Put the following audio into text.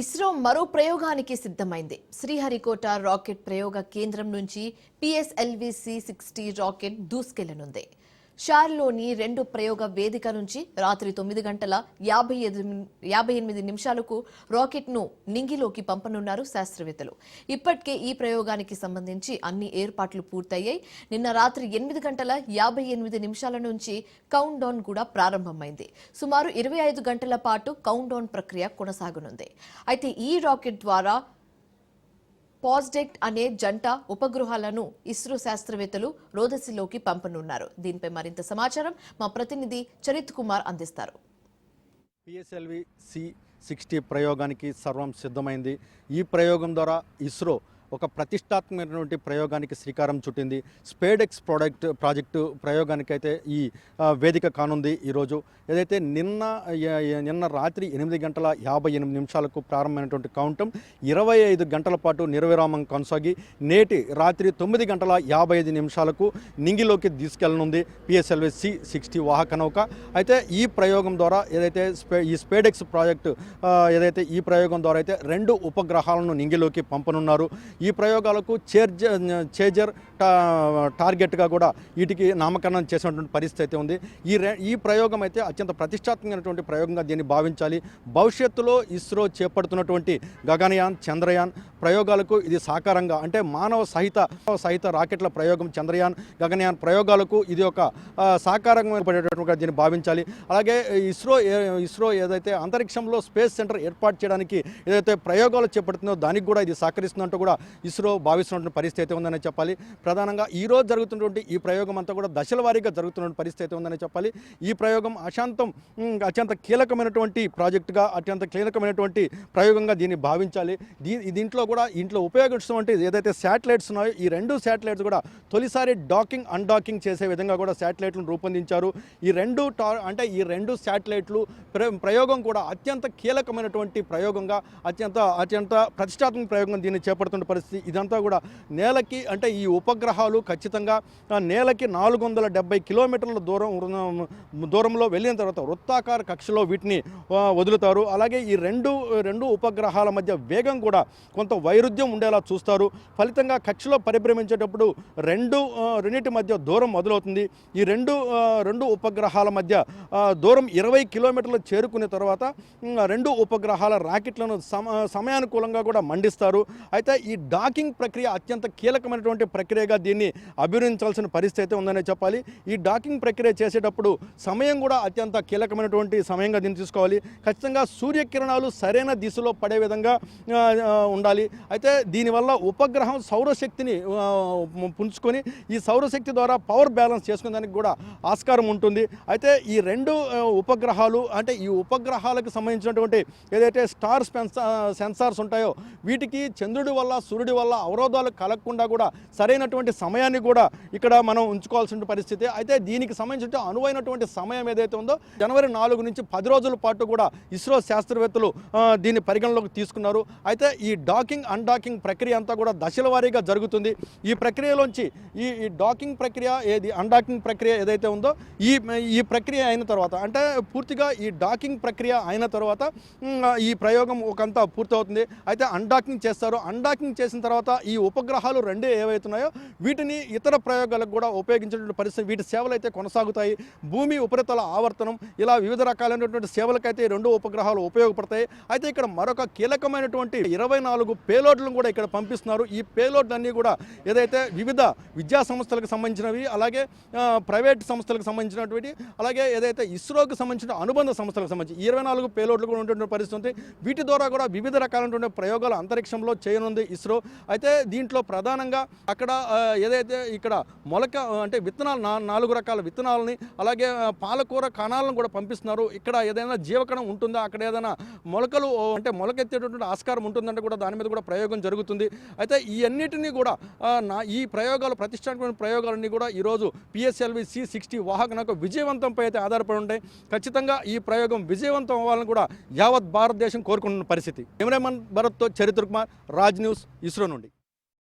ఇస్రో మరో ప్రయోగానికి సిద్ధమైంది. శ్రీహరికోట రాకెట్ ప్రయోగ కేంద్రం నుంచి PSLV-C60 రాకెట్ దూసుకెళ్లనుంది. షార్లోని 2 ప్రయోగ వేదిక నుంచి రాత్రి 9:58 రాకెట్ను నింగిలోకి పంపనున్నారు శాస్త్రవేత్తలు. ఇప్పటికే ఈ ప్రయోగానికి సంబంధించి అన్ని ఏర్పాట్లు పూర్తయ్యాయి. నిన్న రాత్రి 8:58 నుంచి కౌంట్ డౌన్ కూడా ప్రారంభమైంది. సుమారు 25 గంటల పాటు కౌంట్ డౌన్ ప్రక్రియ కొనసాగనుంది. అయితే ఈ రాకెట్ ద్వారా పాస్డెక్ట్ అనే జంట ఉపగ్రహాలను ఇస్రో శాస్త్రవేత్తలు రోదసిలోకి పంపనున్నారు. దీనిపై మరింత సమాచారం మా ప్రతినిధి చరిత్ కుమార్ అందిస్తారు. PSLV-C60 ప్రయోగానికి సర్వం సిద్ధమైంది. ఈ ప్రయోగం ద్వారా ఇస్రో ఒక ప్రతిష్టాత్మకమైనటువంటి ప్రయోగానికి శ్రీకారం చుట్టింది. స్పేడెక్స్ ప్రాజెక్టు ప్రయోగానికైతే ఈ వేదిక కానుంది. ఈరోజు ఏదైతే నిన్న రాత్రి 8:58 ప్రారంభమైనటువంటి కౌంటం 25 గంటల పాటు నిర్విరామం కొనసాగి నేటి రాత్రి 9:55 నింగిలోకి తీసుకెళ్లనుంది PSLV-C60 వాహక నౌక. అయితే ఈ ప్రయోగం ద్వారా ఏదైతే ఈ స్పేడెక్స్ ప్రాజెక్టు ఈ ప్రయోగం ద్వారా అయితే 2 ఉపగ్రహాలను నింగిలోకి పంపనున్నారు. ఈ ప్రయోగాలకు చేజర్ టార్గెట్గా కూడా వీటికి నామకరణం చేసినటువంటి పరిస్థితి ఉంది. ఈ ప్రయోగం అయితే అత్యంత ప్రతిష్టాత్మకమైనటువంటి ప్రయోగంగా దీన్ని భావించాలి. భవిష్యత్తులో ఇస్రో చేపడుతున్నటువంటి గగనయాన్, చంద్రయాన్ ప్రయోగాలకు ఇది సాకారంగా, అంటే మానవ సహిత రాకెట్ల ప్రయోగం చంద్రయాన్, గగనయాన్ ప్రయోగాలకు ఇది ఒక సాకారంగా పడేటట్టుగా దీన్ని భావించాలి. అలాగే ఇస్రో ఏదైతే అంతరిక్షంలో స్పేస్ సెంటర్ ఏర్పాటు చేయడానికి ఏదైతే ప్రయోగాలు చేపడుతుందో దానికి కూడా ఇది సహకరిస్తుందంటూ కూడా ఇస్రో భావిస్తున్నటువంటి పరిస్థితి ఉందని చెప్పాలి. ప్రధానంగా ఈరోజు జరుగుతున్నటువంటి ఈ ప్రయోగం అంతా కూడా దశల వారీగా జరుగుతున్న పరిస్థితి ఉందని చెప్పాలి. ఈ ప్రయోగం అత్యంత కీలకమైనటువంటి ప్రాజెక్టుగా, అత్యంత కీలకమైనటువంటి ప్రయోగంగా దీన్ని భావించాలి. ఇంట్లో ఉపయోగించినటువంటి ఏదైతే శాటిలైట్స్ ఉన్నాయో ఈ 2 శాటిలైట్స్ కూడా తొలిసారి డాకింగ్ అన్డాకింగ్ చేసే విధంగా కూడా శాటిలైట్లను రూపొందించారు. ఈ 2 శాటిలైట్లు ప్రయోగం కూడా అత్యంత కీలకమైనటువంటి ప్రయోగంగా, అత్యంత ప్రతిష్టాత్మక ప్రయోగంగా దీన్ని చేపడుతున్న పరిస్థితి. ఇదంతా కూడా నేలకి, అంటే ఈ ఉపగ్రహాలు ఖచ్చితంగా నేలకి 470 కిలోమీటర్ల దూరంలో వెళ్ళిన తర్వాత వృత్తాకార కక్షలో వీటిని వదులుతారు. అలాగే ఈ రెండు ఉపగ్రహాల మధ్య వేగం కూడా కొంత వైరుధ్యం ఉండేలా చూస్తారు. ఫలితంగా కక్షలో పరిభ్రమించేటప్పుడు రెండింటి మధ్య దూరం మొదలవుతుంది. ఈ రెండు ఉపగ్రహాల మధ్య దూరం 20 కిలోమీటర్లు చేరుకున్న తర్వాత 2 ఉపగ్రహాల రాకెట్లను సమయానుకూలంగా కూడా మండిస్తారు. అయితే ఈ డాకింగ్ ప్రక్రియ అత్యంత కీలకమైనటువంటి ప్రక్రియగా దీన్ని అభివృద్ధించాల్సిన పరిస్థితి ఉందనే చెప్పాలి. ఈ డాకింగ్ ప్రక్రియ చేసేటప్పుడు సమయం కూడా అత్యంత కీలకమైనటువంటి సమయంగా దీన్ని తీసుకోవాలి. ఖచ్చితంగా సూర్యకిరణాలు సరైన దిశలో పడే విధంగా ఉండాలి. అయితే దీనివల్ల ఉపగ్రహం సౌరశక్తిని పుంజుకొని ఈ సౌరశక్తి ద్వారా పవర్ బ్యాలెన్స్ చేసుకునేదానికి కూడా ఆస్కారం ఉంటుంది. అయితే ఈ 2 ఉపగ్రహాలు, అంటే ఈ ఉపగ్రహాలకు సంబంధించినటువంటి ఏదైతే స్టార్ సెన్సార్స్ ఉంటాయో వీటికి చంద్రుడి వల్ల సూర్యుడి వల్ల అవరోధాలు కలగకుండా కూడా సరైనటువంటి సమయాన్ని కూడా ఇక్కడ మనం ఉంచుకోవాల్సిన పరిస్థితి. అయితే దీనికి సంబంధించిన అనువైనటువంటి సమయం ఏదైతే ఉందో జనవరి 4 నుంచి 10 రోజుల పాటు కూడా ఇస్రో శాస్త్రవేత్తలు దీన్ని పరిగణలోకి తీసుకున్నారు. అయితే ఈ డాకింగ్ అన్డాకింగ్ ప్రక్రియ అంతా కూడా దశల వారీగా జరుగుతుంది. ఈ ప్రక్రియలోంచి ఈ డాకింగ్ ప్రక్రియ అన్డాకింగ్ ప్రక్రియ ఏదైతే ఉందో ఈ ప్రక్రియ అయిన తర్వాత, అంటే పూర్తిగా ఈ డాకింగ్ ప్రక్రియ అయిన తర్వాత ఈ ప్రయోగం ఒకంతా పూర్తవుతుంది. అయితే అన్డాకింగ్ చేస్తారు. అన్డాకింగ్ చేసిన తర్వాత ఈ ఉపగ్రహాలు 2 ఏవైతున్నాయో వీటిని ఇతర ప్రయోగాలకు కూడా ఉపయోగించేటువంటి పరిస్థితి, వీటి సేవలు అయితే కొనసాగుతాయి. భూమి ఉపరితల ఆవర్తనం, ఇలా వివిధ రకాలైనటువంటి సేవలకైతే 2 ఉపగ్రహాలు ఉపయోగపడతాయి. అయితే ఇక్కడ మరొక కీలకమైనటువంటి 24 పేలోడ్లను కూడా ఇక్కడ పంపిస్తున్నారు. ఈ పేలోడ్లన్నీ కూడా ఏదైతే వివిధ విద్యా సంస్థలకు సంబంధించినవి, అలాగే ప్రైవేట్ సంస్థలకు సంబంధించినటువంటి, అలాగే ఏదైతే ఇస్రోకి సంబంధించిన అనుబంధ సంస్థలకు సంబంధించి 24 పేలోడ్లు కూడా ఉంటున్న పరిస్థితి ఉంది. వీటి ద్వారా కూడా వివిధ రకాలైనటువంటి ప్రయోగాలు అంతరిక్షంలో చేయనుంది ఇస్రో. అయితే దీంట్లో ప్రధానంగా అక్కడ ఏదైతే ఇక్కడ మొలక, అంటే విత్తనాలు 4 రకాల విత్తనాలని, అలాగే పాలకూర కణాలను కూడా పంపిస్తున్నారు. ఇక్కడ ఏదైనా జీవకణం ఉంటుందా, అక్కడ ఏదైనా మొలకలు, అంటే మొలకెత్తేటటువంటి ఆస్కారం ఉంటుందంటే కూడా దాని మీద కూడా ప్రయోగం జరుగుతుంది. అయితే ఈ అన్నిటినీ కూడా ఈ ప్రయోగాలు, ప్రతిష్టాత్మక ప్రయోగాలన్నీ కూడా ఈరోజు PSLV-C60 వాహక నౌక విజయవంతంపై అయితే ఆధారపడి ఉంటాయి. ఖచ్చితంగా ఈ ప్రయోగం విజయవంతం అవ్వాలని కూడా యావత్ భారతదేశం కోరుకుంటున్న పరిస్థితి. కెమెరామన్ భరత్తో చరిత్ర కుమార్, రాజ్ న్యూస్, ఇస్రో నుండి.